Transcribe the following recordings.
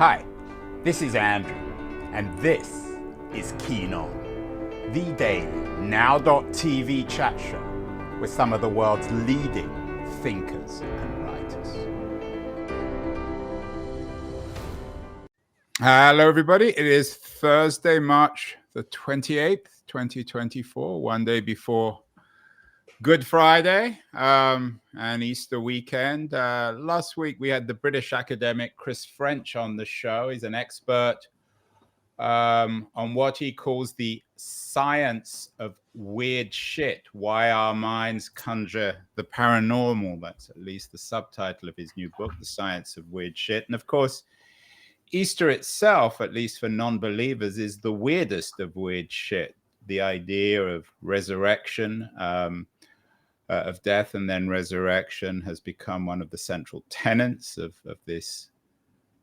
Hi, this is Andrew, and this is Keen On, the daily now.tv chat show with some of the world's leading thinkers and writers. Hello, everybody. It is Thursday, March the 28th, 2024, one day before Good Friday and Easter weekend. Last week, we had the British academic Chris French on the show. He's an expert on what he calls the science of weird shit, why our minds conjure the paranormal. That's at least the subtitle of his new book, The Science of Weird Shit. And of course, Easter itself, at least for non-believers, is the weirdest of weird shit. The idea of resurrection, of death and then resurrection has become one of the central tenets of this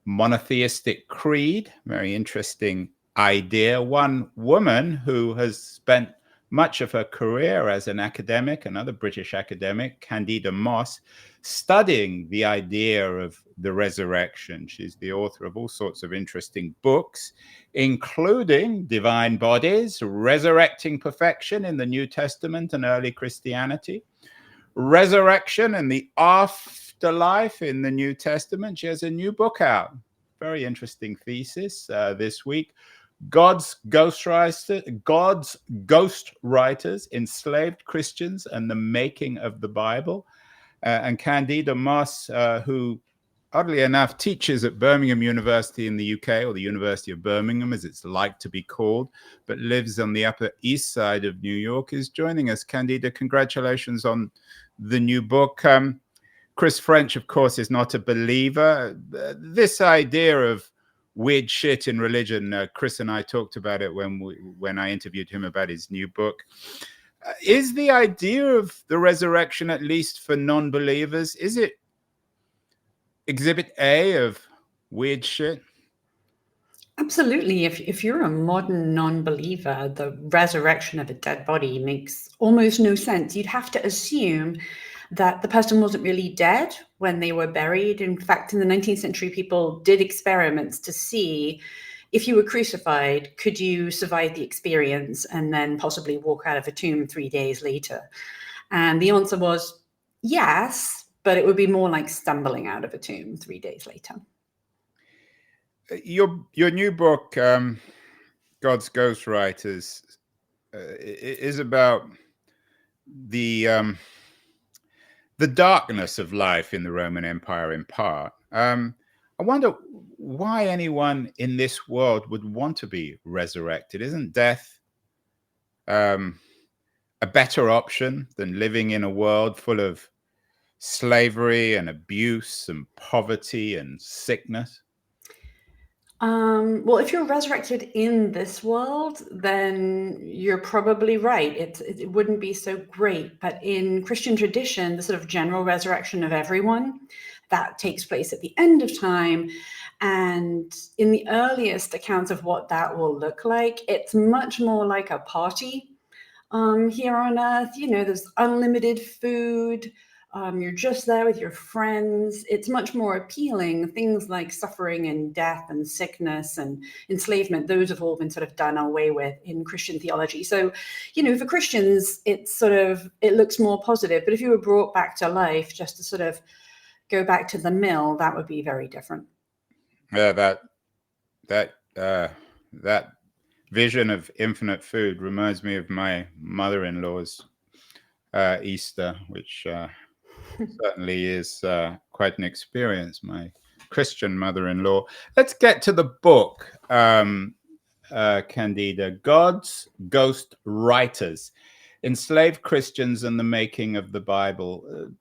monotheistic creed. Very interesting idea. One woman who has spent much of her career as an academic, another British academic, Candida Moss, studying the idea of the resurrection. She's the author of all sorts of interesting books, including Divine Bodies, Resurrecting Perfection in the New Testament and Early Christianity, Resurrection and the Afterlife in the New Testament. She has a new book out. Very interesting thesis this week. God's ghostwriters, enslaved Christians and the making of the Bible. And Candida Moss, who oddly enough teaches at Birmingham University in the UK, or the University of Birmingham as it's like to be called, but lives on the Upper East Side of New York, is joining us. Candida, congratulations on the new book. Chris French, of course, is not a believer. This idea of weird shit in religion, Chris and I talked about it when I interviewed him about his new book. Is the idea of the resurrection, at least for non-believers, is it exhibit A of weird shit? Absolutely. If you're a modern non-believer, the resurrection of a dead body makes almost no sense. You'd have to assume that the person wasn't really dead when they were buried. In fact, in the 19th century, people did experiments to see if you were crucified, could you survive the experience and then possibly walk out of a tomb 3 days later? And the answer was yes, but it would be more like stumbling out of a tomb 3 days later. Your new book, God's Ghostwriters, is about the darkness of life in the Roman Empire, in part. I wonder why anyone in this world would want to be resurrected. Isn't death a better option than living in a world full of slavery and abuse and poverty and sickness? Well, if you're resurrected in this world, then you're probably right. It wouldn't be so great. But in Christian tradition, the sort of general resurrection of everyone, that takes place at the end of time. And in the earliest accounts of what that will look like, it's much more like a party here on earth. You know, there's unlimited food. You're just there with your friends. It's much more appealing. Things like suffering and death and sickness and enslavement, those have all been sort of done away with in Christian theology. So, you know, for Christians, it looks more positive. But if you were brought back to life just to sort of go back to the mill, that would be very different. Yeah, that vision of infinite food reminds me of my mother-in-law's Easter, which certainly is quite an experience, my Christian mother-in-law. Let's get to the book, Candida. God's Ghost Writers, Enslaved Christians and the Making of the Bible.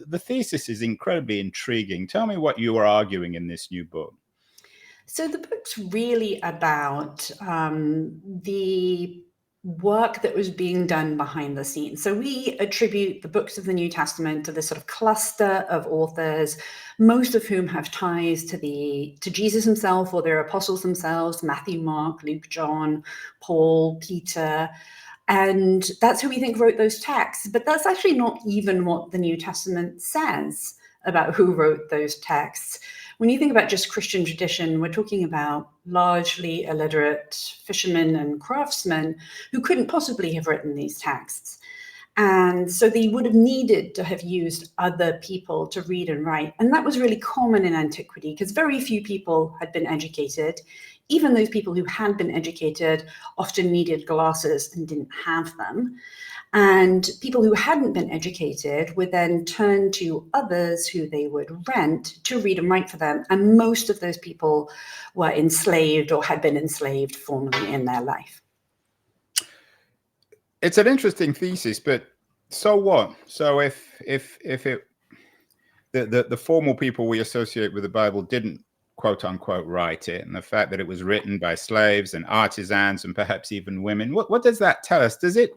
The thesis is incredibly intriguing. Tell me what you are arguing in this new book. So the book's really about the work that was being done behind the scenes. So we attribute the books of the New Testament to this sort of cluster of authors, most of whom have ties to Jesus himself or their apostles themselves, Matthew, Mark, Luke, John, Paul, Peter. And that's who we think wrote those texts. But that's actually not even what the New Testament says about who wrote those texts. when you think about just Christian tradition, we're talking about largely illiterate fishermen and craftsmen who couldn't possibly have written these texts. And so they would have needed to have used other people to read and write. And that was really common in antiquity because very few people had been educated. Even those people who had been educated often needed glasses and didn't have them. And people who hadn't been educated would then turn to others who they would rent to read and write for them. And most of those people were enslaved or had been enslaved formerly in their life. It's an interesting thesis, but so what? So if the formal people we associate with the Bible didn't quote unquote write it, and the fact that it was written by slaves and artisans and perhaps even women, what does that tell us? Does it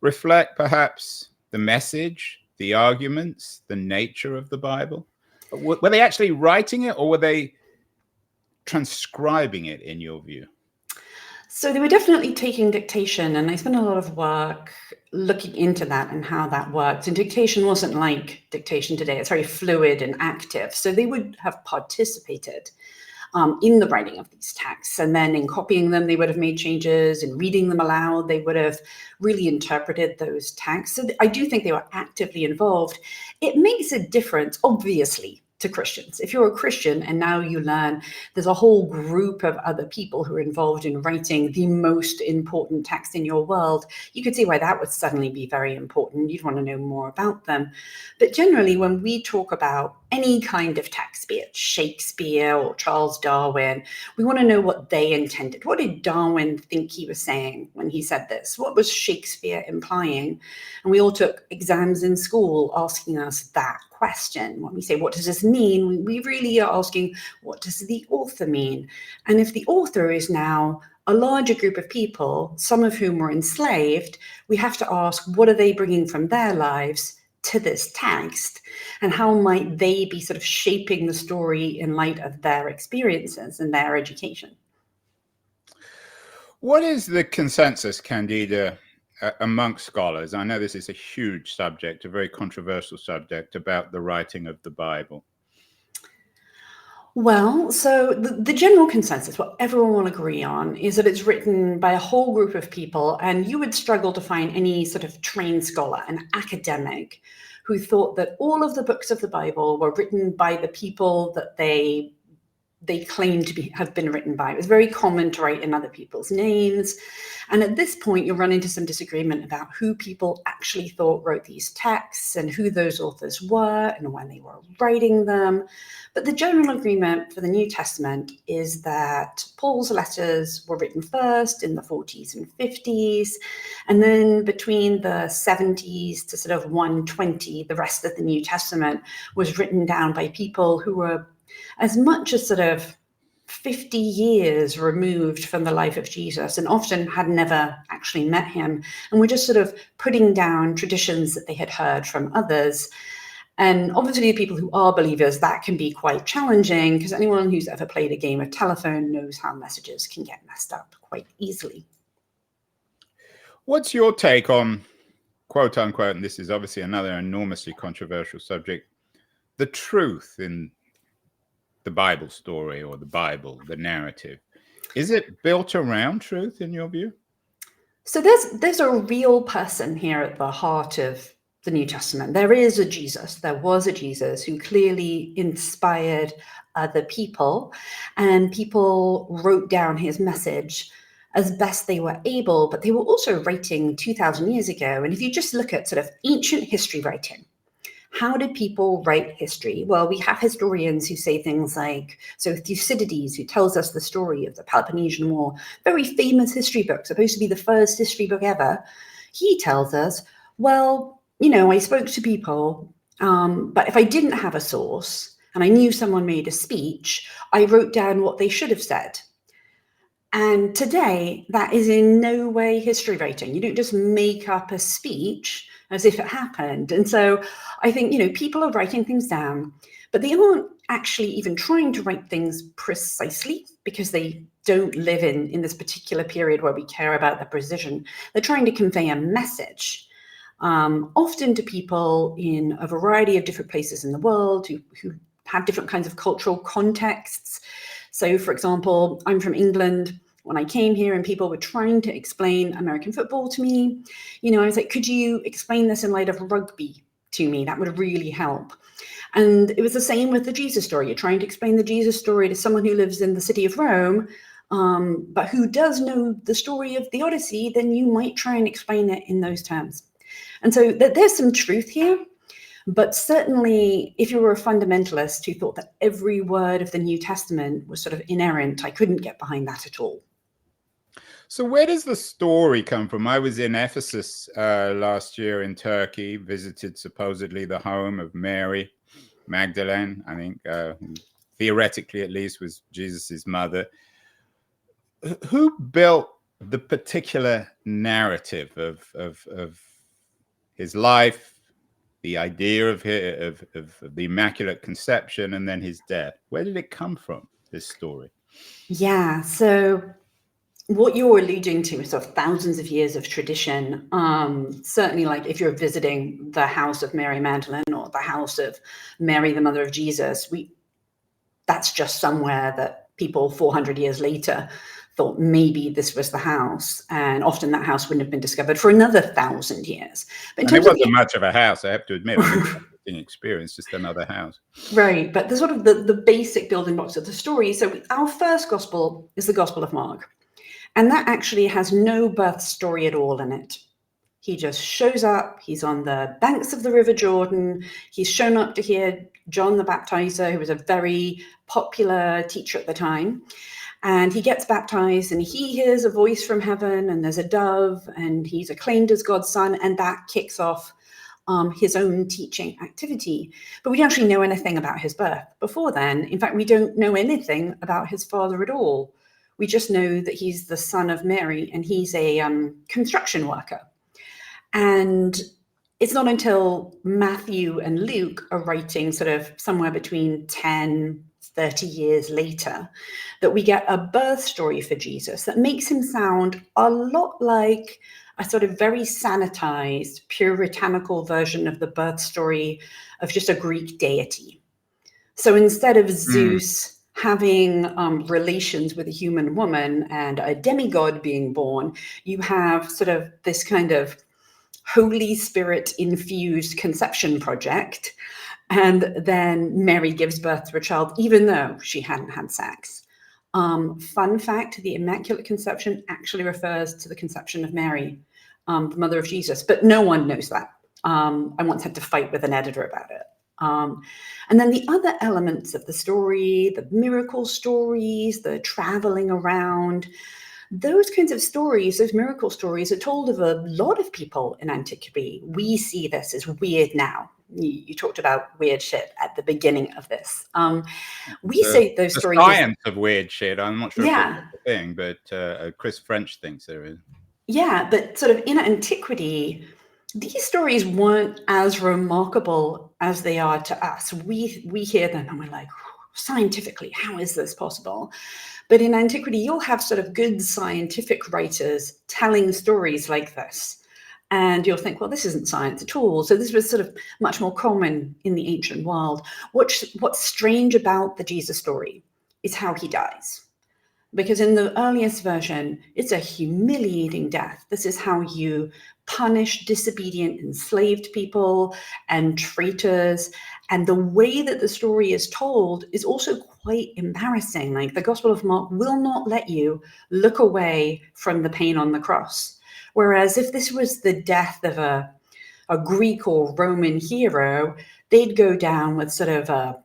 reflect perhaps the message, the arguments, the nature of the Bible? Were they actually writing it, or were they transcribing it, in your view? So they were definitely taking dictation, and I spent a lot of work looking into that and how that worked. And dictation wasn't like dictation today. It's very fluid and active. So they would have participated in the writing of these texts. And then in copying them, they would have made changes. In reading them aloud, they would have really interpreted those texts. So I do think they were actively involved. It makes a difference, obviously, to Christians. If you're a Christian and now you learn there's a whole group of other people who are involved in writing the most important text in your world, you could see why that would suddenly be very important. You'd want to know more about them. But generally, when we talk about any kind of text, be it Shakespeare or Charles Darwin, we want to know what they intended. What did Darwin think he was saying when he said this? What was Shakespeare implying? And we all took exams in school asking us that question. When we say, what does this mean? We really are asking, what does the author mean? And if the author is now a larger group of people, some of whom were enslaved, we have to ask, what are they bringing from their lives to this text? And how might they be sort of shaping the story in light of their experiences and their education? What is the consensus, Candida, amongst scholars? I know this is a huge subject, a very controversial subject, about the writing of the Bible. Well, so the general consensus, what everyone will agree on, is that it's written by a whole group of people, and you would struggle to find any sort of trained scholar, an academic, who thought that all of the books of the Bible were written by the people that they claimed to have been written by. It was very common to write in other people's names. And at this point, you'll run into some disagreement about who people actually thought wrote these texts and who those authors were and when they were writing them. But the general agreement for the New Testament is that Paul's letters were written first in the 40s and 50s. And then between the 70s to sort of 120, the rest of the New Testament was written down by people who were as much as sort of 50 years removed from the life of Jesus and often had never actually met him, and were just sort of putting down traditions that they had heard from others. And obviously the people who are believers, that can be quite challenging because anyone who's ever played a game of telephone knows how messages can get messed up quite easily. What's your take on, quote unquote, and this is obviously another enormously controversial subject, the truth in the Bible story or the Bible, the narrative? Is it built around truth in your view? So there's a real person here at the heart of the New Testament. There is a Jesus. There was a Jesus who clearly inspired other people, and people wrote down his message as best they were able, but they were also writing 2,000 years ago. And if you just look at sort of ancient history writing, how did people write history? Well, we have historians who say things like, so Thucydides, who tells us the story of the Peloponnesian War, very famous history book, supposed to be the first history book ever. He tells us, well, you know, I spoke to people, but if I didn't have a source and I knew someone made a speech, I wrote down what they should have said. And today, that is in no way history writing. You don't just make up a speech as if it happened. And so I think, you know, people are writing things down, but they aren't actually even trying to write things precisely because they don't live in this particular period where we care about the precision. They're trying to convey a message, often to people in a variety of different places in the world who have different kinds of cultural contexts. So, for example, I'm from England. When I came here and people were trying to explain American football to me, I was like, could you explain this in light of rugby to me? That would really help. And it was the same with the Jesus story. You're trying to explain the Jesus story to someone who lives in the city of Rome, but who does know the story of the Odyssey, then you might try and explain it in those terms. And so there's some truth here. But certainly, if you were a fundamentalist who thought that every word of the New Testament was sort of inerrant, I couldn't get behind that at all. So where does the story come from? I was in Ephesus last year in Turkey, visited supposedly the home of Mary Magdalene, I think, who theoretically at least was Jesus's mother. Who built the particular narrative of his life, the idea of the Immaculate Conception, and then his death? Where did it come from, this story? Yeah, so what you're alluding to is sort of thousands of years of tradition. Certainly, like if you're visiting the house of Mary Magdalene or the house of Mary, the mother of Jesus, that's just somewhere that people 400 years later thought maybe this was the house, and often that house wouldn't have been discovered for another 1,000 years. But it wasn't much of a house, I have to admit. Experience, just another house. Right, but the sort of the basic building blocks of the story. So our first gospel is the Gospel of Mark, and that actually has no birth story at all in it. He just shows up. He's on the banks of the River Jordan. He's shown up to hear John the Baptizer, who was a very popular teacher at the time. And he gets baptized and he hears a voice from heaven and there's a dove and he's acclaimed as God's son, and that kicks off his own teaching activity. But we don't actually know anything about his birth before then. In fact, we don't know anything about his father at all. We just know that he's the son of Mary and he's a construction worker. And it's not until Matthew and Luke are writing sort of somewhere between 10, 30 years later that we get a birth story for Jesus that makes him sound a lot like a sort of very sanitized, puritanical version of the birth story of just a Greek deity. So instead of Zeus having relations with a human woman and a demigod being born, you have sort of this kind of Holy Spirit infused conception project. And then Mary gives birth to a child, even though she hadn't had sex. Fun fact, the Immaculate Conception actually refers to the conception of Mary, the mother of Jesus, but no one knows that. I once had to fight with an editor about it. And then the other elements of the story, the miracle stories, the traveling around, those kinds of stories, those miracle stories are told of a lot of people in antiquity. We see this as weird now. You talked about weird shit at the beginning of this. We say those the stories. Science of weird shit. I'm not sure if that's the thing, but Chris French thinks there is. Yeah, but sort of in antiquity, these stories weren't as remarkable as they are to us. We hear them and we're like, scientifically, how is this possible? But in antiquity, you'll have sort of good scientific writers telling stories like this. And you'll think, well, this isn't science at all. So this was sort of much more common in the ancient world. What's strange about the Jesus story is how he dies. Because in the earliest version, it's a humiliating death. This is how you punish disobedient, enslaved people and traitors. And the way that the story is told is also quite embarrassing. Like the Gospel of Mark will not let you look away from the pain on the cross. Whereas if this was the death of a Greek or Roman hero, they'd go down with sort of a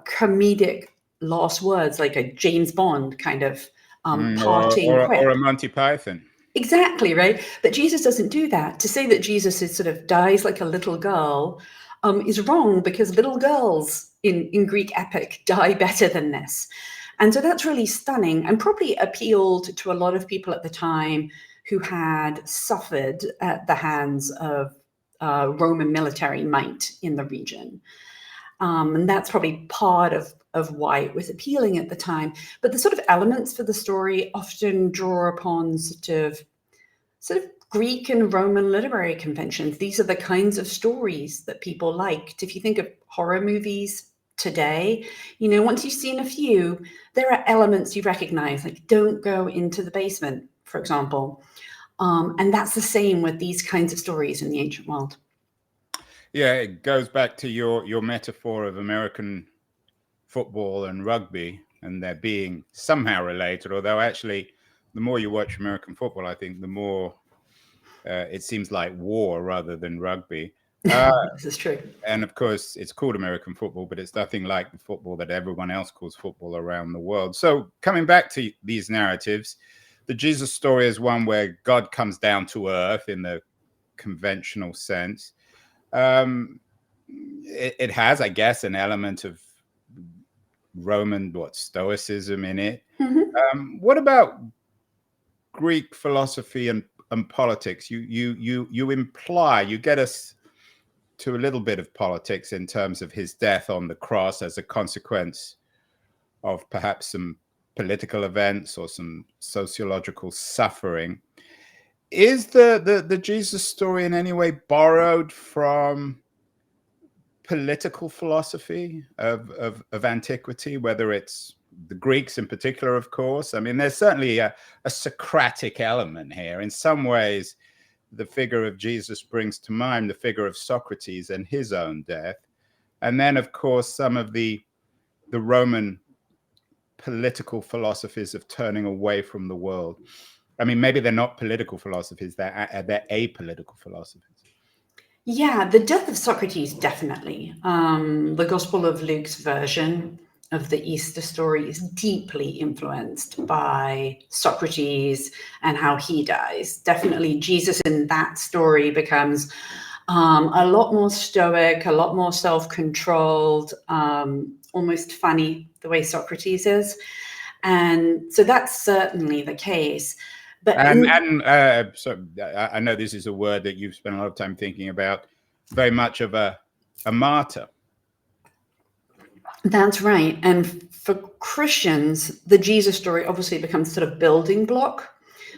comedic last words, like a James Bond kind of parting quip. Or a Monty Python. Exactly, right? But Jesus doesn't do that. To say that Jesus is sort of dies like a little girl is wrong, because little girls in Greek epic die better than this. And so that's really stunning and probably appealed to a lot of people at the time who had suffered at the hands of Roman military might in the region. And that's probably part of why it was appealing at the time. But the sort of elements for the story often draw upon sort of Greek and Roman literary conventions. These are the kinds of stories that people liked. If you think of horror movies today. You know, once you've seen a few, there are elements you recognize, like don't go into the basement, for example. And that's the same with these kinds of stories in the ancient world. Yeah, it goes back to your metaphor of American football and rugby, and they're being somehow related, although actually the more you watch American football, I think the more it seems like war rather than rugby. This is true. And of course, it's called American football, but it's nothing like the football that everyone else calls football around the world. So coming back to these narratives, the Jesus story is one where God comes down to earth in the conventional sense. It has, I guess, an element of Roman Stoicism in it. Mm-hmm. What about Greek philosophy and politics? You imply, you get us to a little bit of politics in terms of his death on the cross as a consequence of perhaps some political events or some sociological suffering. Is the Jesus story in any way borrowed from political philosophy of antiquity, whether it's the Greeks in particular, of course? I mean, there's certainly a Socratic element here. In some ways, the figure of Jesus brings to mind the figure of Socrates and his own death. And then, of course, some of the Roman political philosophies of turning away from the world. I mean, maybe they're not political philosophies, they're apolitical philosophies. Yeah, the death of Socrates, definitely. The Gospel of Luke's version of the Easter story is deeply influenced by Socrates and how he dies. Definitely, Jesus in that story becomes a lot more stoic, a lot more self-controlled, almost funny the way Socrates is. And so that's certainly the case. But so I know this is a word that you've spent a lot of time thinking about, very much of a martyr. That's right. And for Christians, the Jesus story obviously becomes sort of building block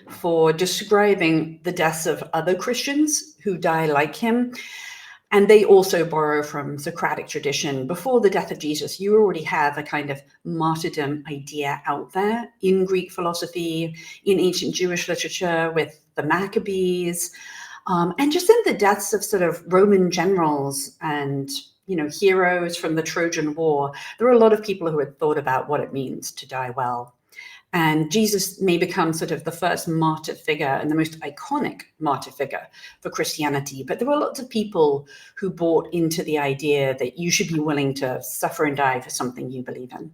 for describing the deaths of other Christians who die like him. And they also borrow from Socratic tradition. Before the death of Jesus, you already have a kind of martyrdom idea out there in Greek philosophy, in ancient Jewish literature with the Maccabees, and just in the deaths of sort of Roman generals and, you know, heroes from the Trojan War. There are a lot of people who had thought about what it means to die well. And Jesus may become sort of the first martyr figure and the most iconic martyr figure for Christianity. But there were lots of people who bought into the idea that you should be willing to suffer and die for something you believe in.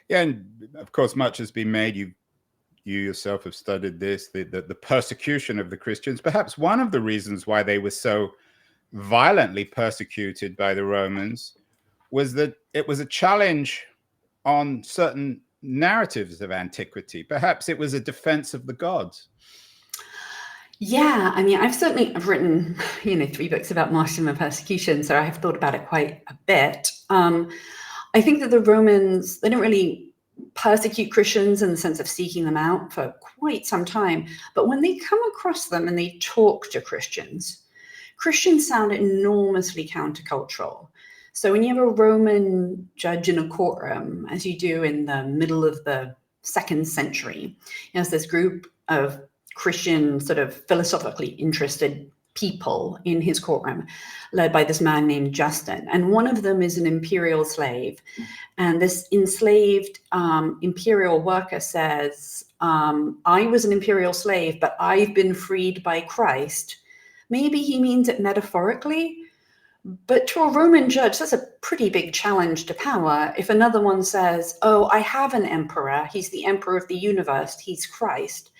Yeah, and of course, much has been made. You yourself have studied this, the persecution of the Christians. Perhaps one of the reasons why they were so violently persecuted by the Romans was that it was a challenge on certain narratives of antiquity. Perhaps it was a defense of the gods. Yeah, I mean, I've written, 3 books about martyrdom and persecution, so I have thought about it quite a bit. I think that the Romans, they don't really persecute Christians in the sense of seeking them out for quite some time. But when they come across them and they talk to Christians sound enormously countercultural. So when you have a Roman judge in a courtroom, as you do in the middle of the 2nd century, there's this group of Christian sort of philosophically interested people in his courtroom, led by this man named Justin. And one of them is an imperial slave. And this enslaved imperial worker says, I was an imperial slave, but I've been freed by Christ. Maybe he means it metaphorically, but to a Roman judge, that's a pretty big challenge to power. If another one says, oh, I have an emperor, he's the emperor of the universe, he's Christ,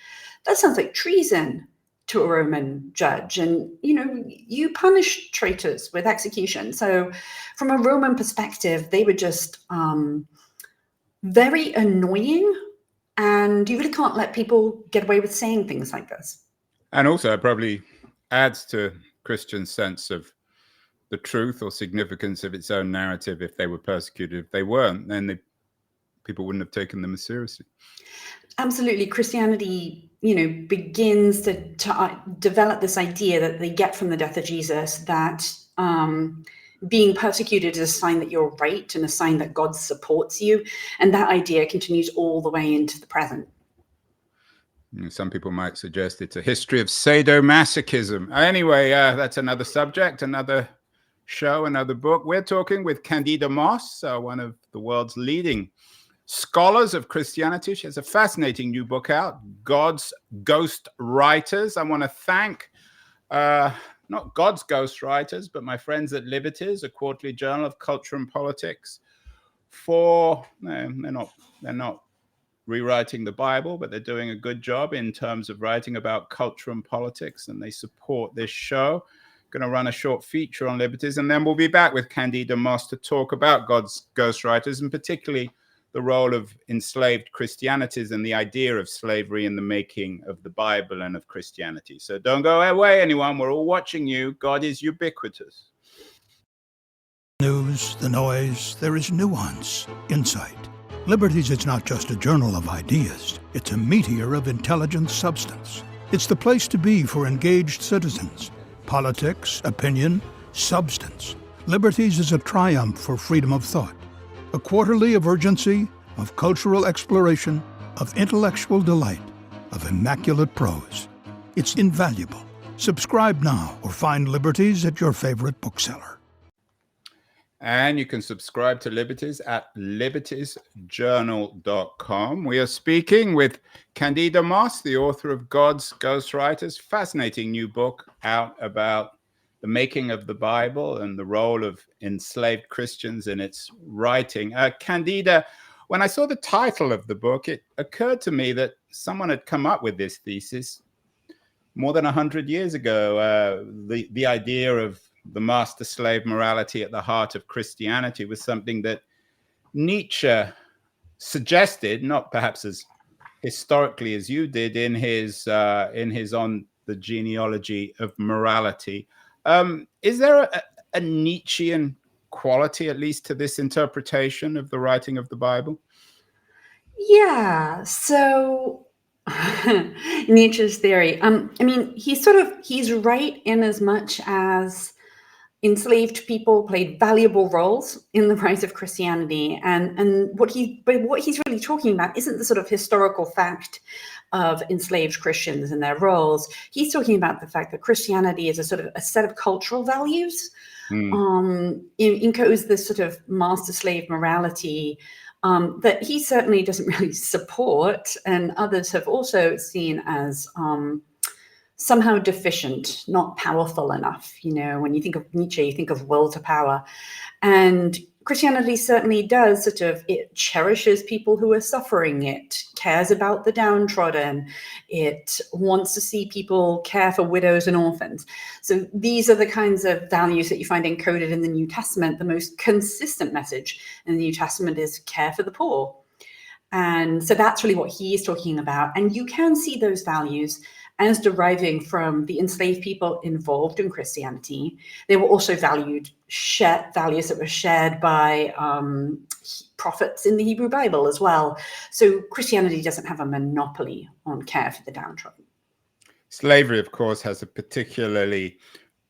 that sounds like treason to a Roman judge. And, you punish traitors with execution. So from a Roman perspective, they were just very annoying. And you really can't let people get away with saying things like this. And also it probably adds to Christian sense of the truth or significance of its own narrative. If they were persecuted, if they weren't, then people wouldn't have taken them as seriously. Absolutely. Christianity, begins to develop this idea that they get from the death of Jesus that being persecuted is a sign that you're right and a sign that God supports you. And that idea continues all the way into the present. Some people might suggest it's a history of sadomasochism. Anyway, that's another subject, another show, another book. We're talking with Candida Moss, one of the world's leading scholars of Christianity. She has a fascinating new book out, God's Ghost Writers. I want to thank not God's Ghost Writers, but my friends at Liberties, a quarterly journal of culture and politics, for they're not rewriting the Bible, but they're doing a good job in terms of writing about culture and politics, and they support this show. Going to run a short feature on Liberties, and then we'll be back with Candida Moss to talk about God's ghostwriters, and particularly the role of enslaved Christianities and the idea of slavery in the making of the Bible and of Christianity. So don't go away, anyone. We're all watching you. God is ubiquitous. News, the noise, there is nuance, insight. Liberties is not just a journal of ideas. It's a meteor of intelligent substance. It's the place to be for engaged citizens. Politics, opinion, substance. Liberties is a triumph for freedom of thought. A quarterly of urgency, of cultural exploration, of intellectual delight, of immaculate prose. It's invaluable. Subscribe now or find Liberties at your favorite bookseller. And you can subscribe to Liberties at libertiesjournal.com. We are speaking with Candida Moss, the author of God's Ghostwriters, fascinating new book out about the making of the Bible and the role of enslaved Christians in its writing. Candida, when I saw the title of the book, it occurred to me that someone had come up with this thesis more than 100 years ago. The idea of the master-slave morality at the heart of Christianity was something that Nietzsche suggested, not perhaps as historically as you did in his On the Genealogy of Morality. Is there a Nietzschean quality, at least, to this interpretation of the writing of the Bible? Yeah, so Nietzsche's theory. I mean, he's right in as much as enslaved people played valuable roles in the rise of Christianity, and what he's really talking about isn't the sort of historical fact of enslaved Christians and their roles. He's talking about the fact that Christianity is a sort of a set of cultural values, encodes this sort of master-slave morality that he certainly doesn't really support, and others have also seen as somehow deficient, not powerful enough. You know, when you think of Nietzsche, you think of will to power. And Christianity certainly does it cherishes people who are suffering. It cares about the downtrodden. It wants to see people care for widows and orphans. So these are the kinds of values that you find encoded in the New Testament. The most consistent message in the New Testament is care for the poor. And so that's really what he is talking about. And you can see those values as deriving from the enslaved people involved in Christianity. They were also values that were shared by prophets in the Hebrew Bible as well. So Christianity doesn't have a monopoly on care for the downtrodden. Slavery, of course, has a particularly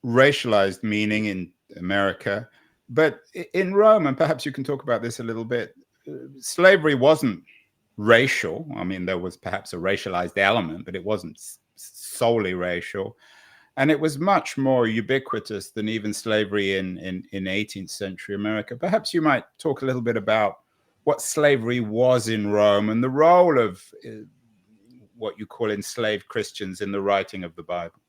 racialized meaning in America. But in Rome, and perhaps you can talk about this a little bit, slavery wasn't racial. I mean, there was perhaps a racialized element, but it wasn't solely racial. And it was much more ubiquitous than even slavery in 18th century America. Perhaps you might talk a little bit about what slavery was in Rome and the role of what you call enslaved Christians in the writing of the Bible.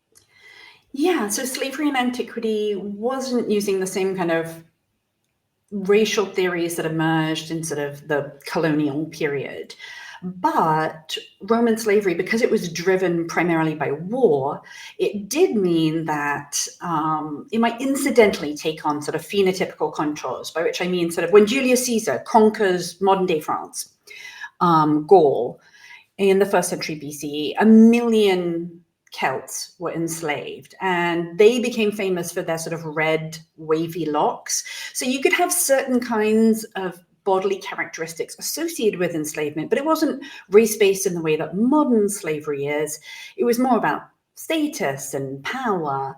Yeah, so slavery in antiquity wasn't using the same kind of racial theories that emerged in sort of the colonial period. But Roman slavery, because it was driven primarily by war, it did mean that it might incidentally take on sort of phenotypical contours, by which I mean sort of when Julius Caesar conquers modern-day France, Gaul, in the 1st century BCE, 1 million Celts were enslaved, and they became famous for their sort of red, wavy locks. So you could have certain kinds of bodily characteristics associated with enslavement, but it wasn't race-based in the way that modern slavery is. It was more about status and power.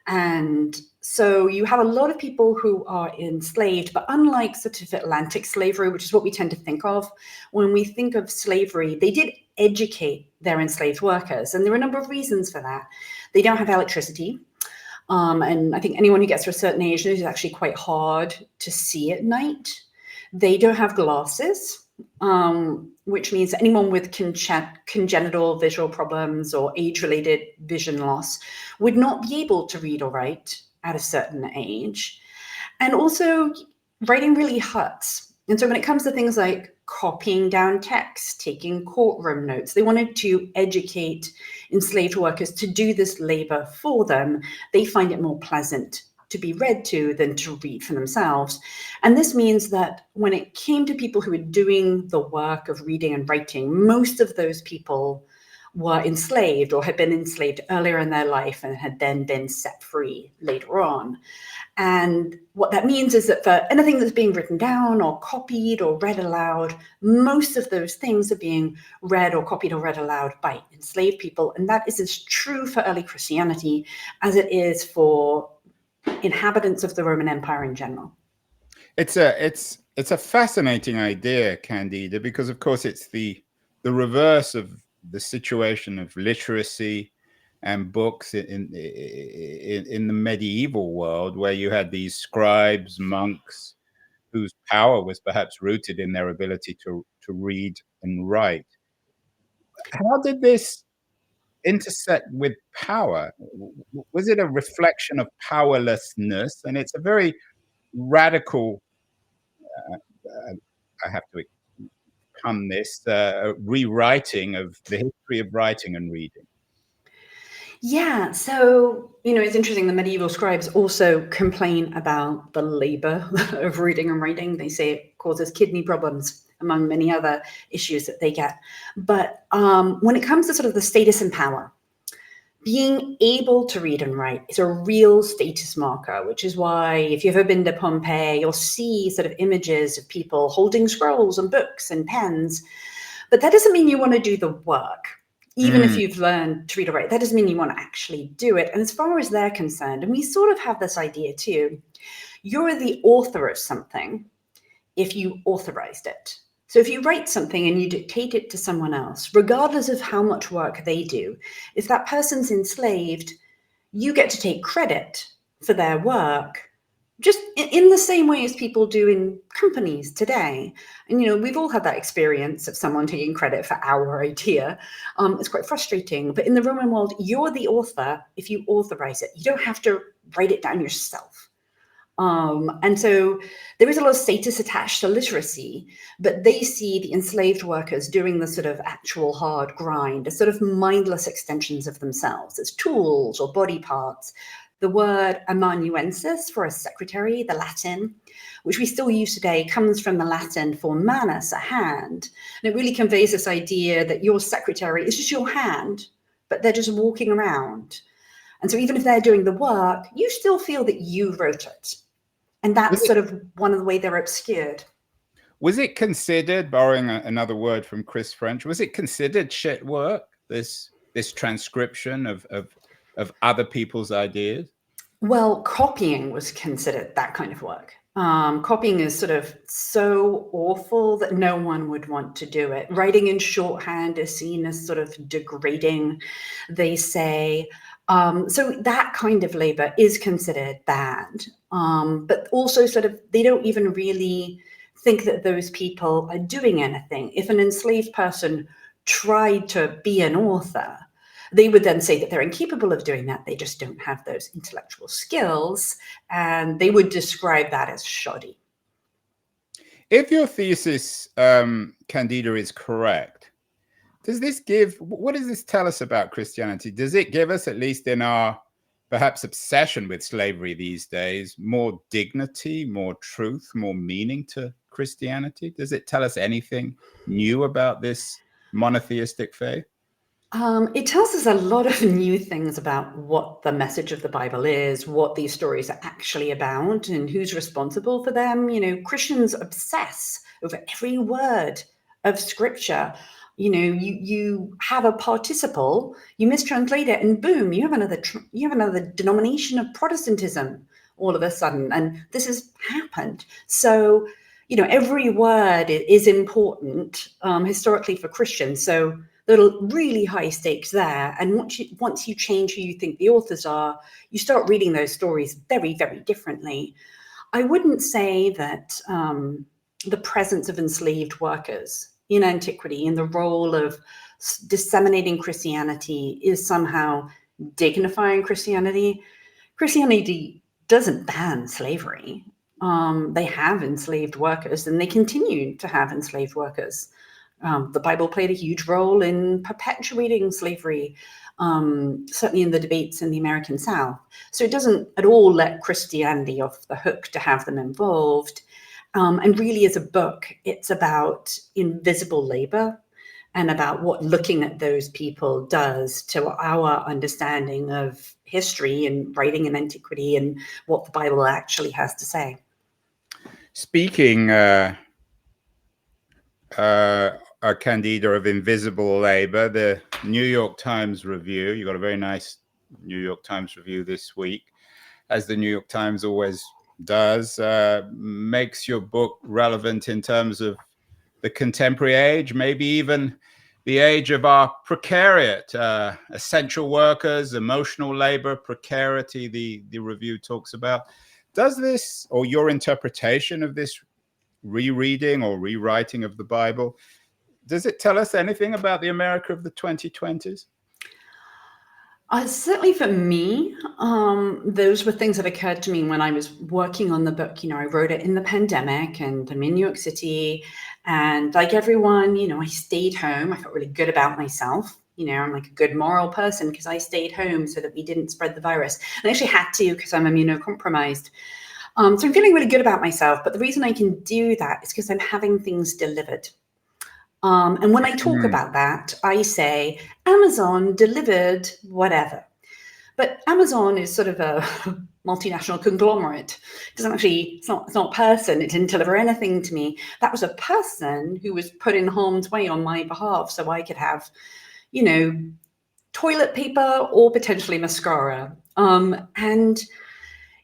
And So you have a lot of people who are enslaved, but unlike sort of Atlantic slavery, which is what we tend to think of, when we think of slavery, they did educate their enslaved workers. And there are a number of reasons for that. They don't have electricity. And I think anyone who gets to a certain age knows it's actually quite hard to see at night. They don't have glasses, which means anyone with congenital visual problems or age-related vision loss would not be able to read or write at a certain age. And also, writing really hurts. And so when it comes to things like copying down text, taking courtroom notes, they wanted to educate enslaved workers to do this labor for them. They find it more pleasant to be read to than to read for themselves. And this means that when it came to people who were doing the work of reading and writing, most of those people were enslaved or had been enslaved earlier in their life and had then been set free later on. And what that means is that for anything that's being written down or copied or read aloud, most of those things are being read or copied or read aloud by enslaved people. And that is as true for early Christianity as it is for inhabitants of the Roman Empire in general. It's a fascinating idea, Candida, because of course it's the reverse of the situation of literacy and books in the medieval world, where you had these scribes, monks, whose power was perhaps rooted in their ability to read and write. How did this intersect with power? Was it a reflection of powerlessness? And it's a very radical, I have to come this, rewriting of the history of writing and reading. Yeah, so, it's interesting. The medieval scribes also complain about the labor of reading and writing. They say it causes kidney problems, among many other issues that they get. But when it comes to sort of the status and power, being able to read and write is a real status marker, which is why if you've ever been to Pompeii, you'll see sort of images of people holding scrolls and books and pens. But that doesn't mean you want to do the work. Even if you've learned to read or write, that doesn't mean you want to actually do it. And as far as they're concerned, and we sort of have this idea too, you're the author of something if you authorized it. So if you write something and you dictate it to someone else, regardless of how much work they do, if that person's enslaved, you get to take credit for their work, just in the same way as people do in companies today. And, we've all had that experience of someone taking credit for our idea. It's quite frustrating. But in the Roman world, you're the author if you authorize it. You don't have to write it down yourself. And so there is a lot of status attached to literacy, but they see the enslaved workers doing the sort of actual hard grind as sort of mindless extensions of themselves, as tools or body parts. The word amanuensis for a secretary, the Latin, which we still use today, comes from the Latin for manus, a hand. And it really conveys this idea that your secretary is just your hand, but they're just walking around. And so even if they're doing the work, you still feel that you wrote it. And that's sort of one of the way they're obscured. Was it considered, borrowing another word from Chris French, was it considered shit work, this transcription of other people's ideas? Well, copying was considered that kind of work. Copying is sort of so awful that no one would want to do it. Writing in shorthand is seen as sort of degrading, they say. So that kind of labor is considered bad. But also sort of, they don't even really think that those people are doing anything. If an enslaved person tried to be an author, they would then say that they're incapable of doing that. They just don't have those intellectual skills, and they would describe that as shoddy. If your thesis, Candida, is correct, what does this tell us about Christianity? Does it give us, at least in our perhaps obsession with slavery these days, more dignity, more truth, more meaning to Christianity? Does it tell us anything new about this monotheistic faith? It tells us a lot of new things about what the message of the Bible is, what these stories are actually about, and who's responsible for them. Christians obsess over every word of Scripture. You have a participle, you mistranslate it, and boom, you have another denomination of Protestantism all of a sudden. And this has happened. So, every word is important historically for Christians. So there are really high stakes there. And once you change who you think the authors are, you start reading those stories very, very differently. I wouldn't say that the presence of enslaved workers in antiquity and the role of disseminating Christianity is somehow dignifying Christianity. Christianity doesn't ban slavery. They have enslaved workers, and they continue to have enslaved workers. The Bible played a huge role in perpetuating slavery, certainly in the debates in the American South. So it doesn't at all let Christianity off the hook to have them involved. And really, as a book, it's about invisible labor and about what looking at those people does to our understanding of history and writing in antiquity and what the Bible actually has to say. Speaking, Candida, of invisible labor, the New York Times review, you got a very nice New York Times review this week, as the New York Times always does, makes your book relevant in terms of the contemporary age, maybe even the age of our precariat, essential workers, emotional labor, precarity, the review talks about. Does this, or your interpretation of this rereading or rewriting of the Bible, does it tell us anything about the America of the 2020s? Certainly for me, those were things that occurred to me when I was working on the book. I wrote it in the pandemic, and I'm in New York City, and like everyone, I stayed home. I felt really good about myself. I'm like a good moral person because I stayed home so that we didn't spread the virus. And I actually had to because I'm immunocompromised. So I'm feeling really good about myself. But the reason I can do that is because I'm having things delivered. And when I talk about that, I say Amazon delivered whatever. But Amazon is sort of a multinational conglomerate. It doesn't actually, it's not a person. It didn't deliver anything to me. That was a person who was put in harm's way on my behalf so I could have, toilet paper or potentially mascara. So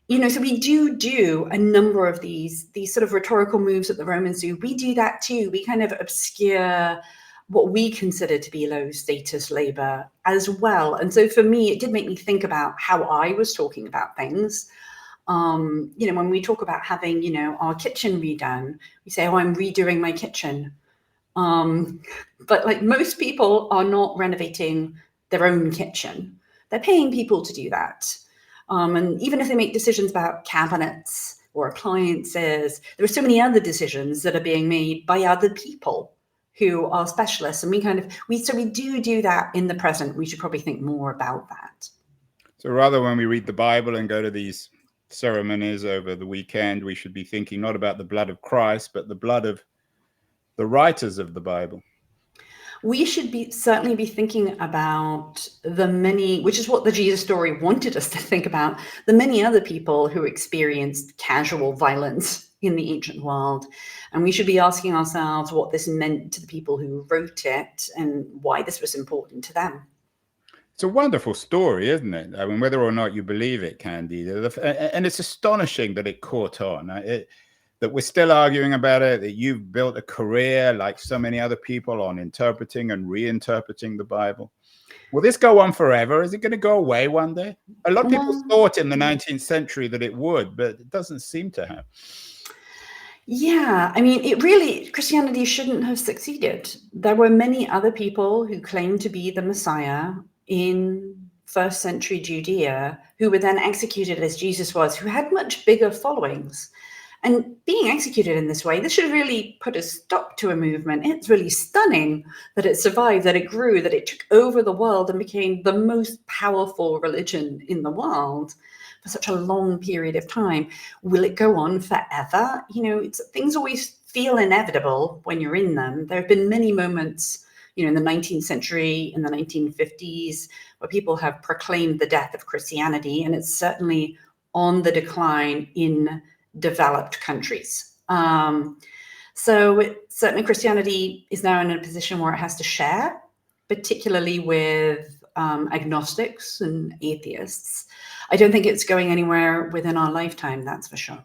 we do a number of these sort of rhetorical moves that the Romans do. We do that too. We kind of obscure what we consider to be low status labor as well. And so for me, it did make me think about how I was talking about things. When we talk about having, our kitchen redone, we say, oh, I'm redoing my kitchen. But like most people are not renovating their own kitchen. They're paying people to do that. And even if they make decisions about cabinets or appliances, there are so many other decisions that are being made by other people who are specialists. And we do that in the present. We should probably think more about that. So rather, when we read the Bible and go to these ceremonies over the weekend, we should be thinking not about the blood of Christ, but the blood of the writers of the Bible. We should certainly be thinking about the many, which is what the Jesus story wanted us to think about, the many other people who experienced casual violence in the ancient world. And we should be asking ourselves what this meant to the people who wrote it and why this was important to them. It's a wonderful story, isn't it? I mean, whether or not you believe it, Candida, and it's astonishing that it caught on. That we're still arguing about it, that you've built a career like so many other people on interpreting and reinterpreting the Bible. Will this go on forever? Is it going to go away one day? A lot of people thought in the 19th century that it would, but it doesn't seem to have. Yeah, I mean, Christianity shouldn't have succeeded. There were many other people who claimed to be the Messiah in first century Judea who were then executed as Jesus was, who had much bigger followings. And being executed in this way, this should really put a stop to a movement. It's really stunning that it survived, that it grew, that it took over the world and became the most powerful religion in the world for such a long period of time. Will it go on forever? Things always feel inevitable when you're in them. There have been many moments, in the 19th century, in the 1950s, where people have proclaimed the death of Christianity, and it's certainly on the decline in developed countries. So certainly Christianity is now in a position where it has to share, particularly with agnostics and atheists. I don't think it's going anywhere within our lifetime, that's for sure.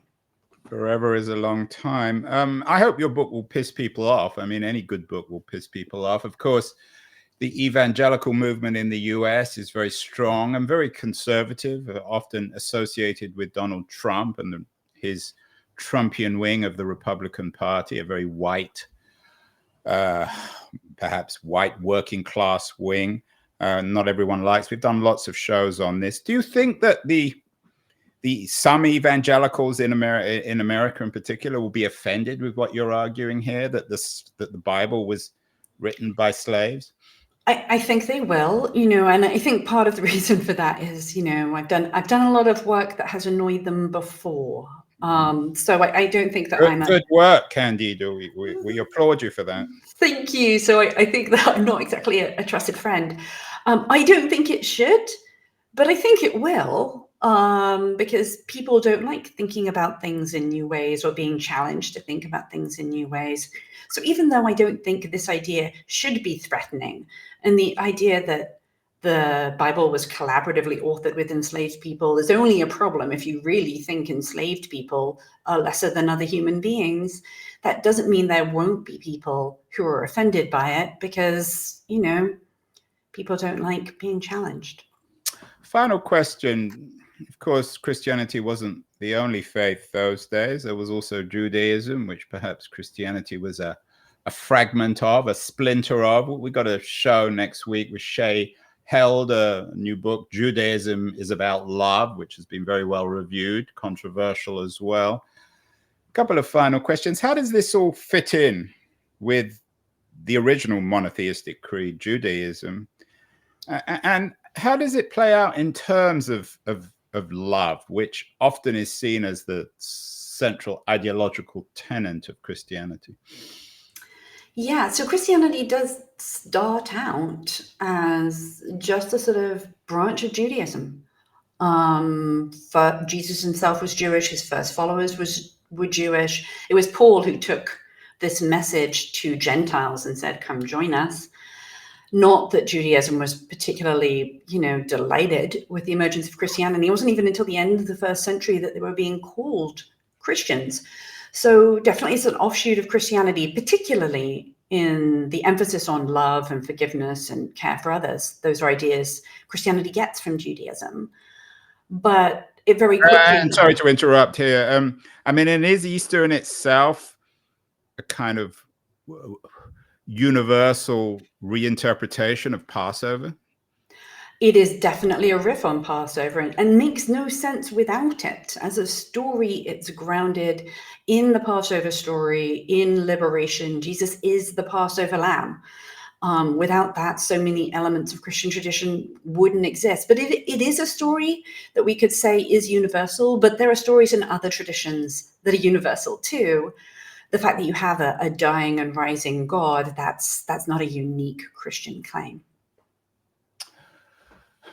Forever is a long time. I hope your book will piss people off. I mean, any good book will piss people off. Of course, the evangelical movement in the US is very strong and very conservative, often associated with Donald Trump and his Trumpian wing of the Republican Party, a very white, perhaps white working class wing. Not everyone likes. We've done lots of shows on this. Do you think that some evangelicals in America in particular will be offended with what you're arguing here, that the Bible was written by slaves? I think they will, and I think part of the reason for that is, I've done a lot of work that has annoyed them before. So I don't think that good work, Candida. We applaud you for that. Thank you. So I think that I'm not exactly a trusted friend. I don't think it should, but I think it will, because people don't like thinking about things in new ways or being challenged to think about things in new ways. So even though I don't think this idea should be threatening, and the idea that the Bible was collaboratively authored with enslaved people is only a problem if you really think enslaved people are lesser than other human beings, that doesn't mean there won't be people who are offended by it, because, people don't like being challenged. Final question. Of course, Christianity wasn't the only faith those days. There was also Judaism, which perhaps Christianity was a fragment of, a splinter of. We got a show next week with Shay Held, a new book, Judaism is About Love, which has been very well reviewed, controversial as well. A couple of final questions. How does this all fit in with the original monotheistic creed, Judaism? And how does it play out in terms of love, which often is seen as the central ideological tenet of Christianity? Yeah, so Christianity does start out as just a sort of branch of Judaism. Jesus himself was Jewish. His first followers were Jewish. It was Paul who took this message to Gentiles and said, "Come join us." Not that Judaism was particularly, delighted with the emergence of Christianity. It wasn't even until the end of the first century that they were being called Christians. So definitely it's an offshoot of Christianity, particularly in the emphasis on love and forgiveness and care for others. Those are ideas Christianity gets from Judaism. But it very quickly... sorry to interrupt here. I mean, and is Easter in itself a kind of universal reinterpretation of Passover? It is definitely a riff on Passover and makes no sense without it. As a story, it's grounded in the Passover story, in liberation. Jesus is the Passover lamb. Without that, so many elements of Christian tradition wouldn't exist. But it is a story that we could say is universal, but there are stories in other traditions that are universal too. The fact that you have a dying and rising God, that's not a unique Christian claim.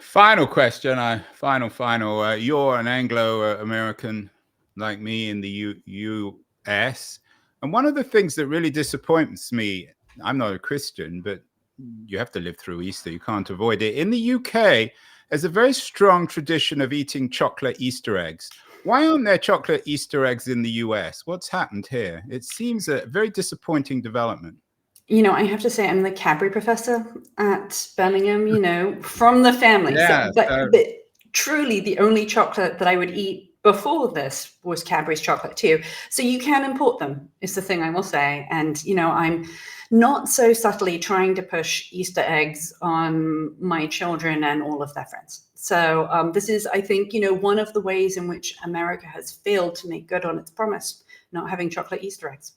Final question. Final. You're an Anglo-American like me in the US. And one of the things that really disappoints me, I'm not a Christian, but you have to live through Easter. You can't avoid it. In the UK, there's a very strong tradition of eating chocolate Easter eggs. Why aren't there chocolate Easter eggs in the US? What's happened here? It seems a very disappointing development. I have to say I'm the Cadbury professor at Birmingham, from the family. Yeah, but truly the only chocolate that I would eat before this was Cadbury's chocolate too. So you can import them, is the thing I will say. And, I'm not so subtly trying to push Easter eggs on my children and all of their friends. So this is, I think, one of the ways in which America has failed to make good on its promise, not having chocolate Easter eggs.